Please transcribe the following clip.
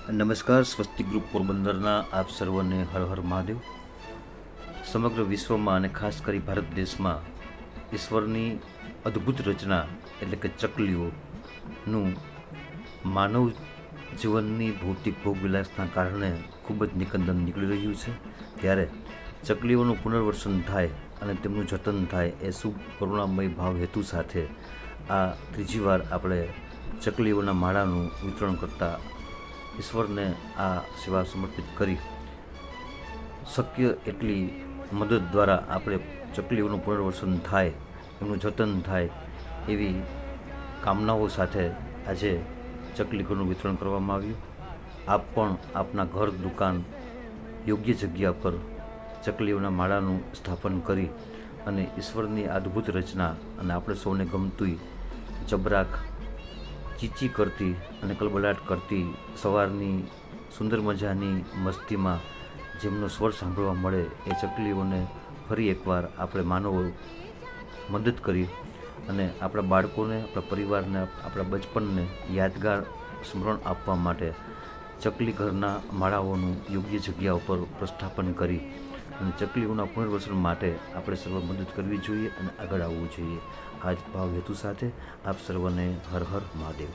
નમસ્કાર. સ્વસ્તિક ગ્રુપ પોરબંદરના આપ સર્વને હર હર મહાદેવ. સમગ્ર વિશ્વમાં અને ખાસ કરી ભારત દેશમાં ઈશ્વરની અદ્ભુત રચના એટલે કે ચકલીઓનું માનવ જીવનની ભૌતિક ભોગવિલાસના કારણે ખૂબ જ નિકંદન નીકળી રહ્યું છે. ત્યારે ચકલીઓનું પુનર્વસન થાય અને તેમનું જતન થાય એ શુભ કરુણામય ભાવ હેતુ સાથે આ ત્રીજી વાર આપણે ચકલીઓના માળાનું વિતરણ કરતા ઈશ્વરને આ સેવા સમર્પિત કરી શક્ય એટલી મદદ દ્વારા આપણે ચકલીઓનું પુનર્વસન થાય, એમનું જતન થાય એવી કામનાઓ સાથે આજે ચકલી ઘરનું વિતરણ કરવામાં આવ્યું. આપ પણ આપના ઘર, દુકાન, યોગ્ય જગ્યા પર ચકલીઓના માળાનું સ્થાપન કરી અને ઈશ્વરની અદ્ભુત રચના અને આપણે સૌને ગમતી જબરાક ચીચી કરતી અને કલબલાટ કરતી સવારની સુંદર મજાની મસ્તીમાં જેમનો સ્વર સાંભળવા મળે એ ચકલીઓને ફરી એકવાર આપણે માનવો મદદ કરી અને આપણા બાળકોને, આપણા પરિવારને, આપણા બચપનને યાદગાર સ્મરણ આપવા માટે ચકલી ઘરના માળાઓનું યોગ્ય જગ્યા ઉપર પ્રસ્થાપન કરી અને ચકલીઓના પુનર્વસન માટે આપણે સર્વ મદદ કરવી જોઈએ અને આગળ આવવું જોઈએ. આ જ ભાવ હેતુ સાથે આપ સર્વને હર હર મહાદેવ.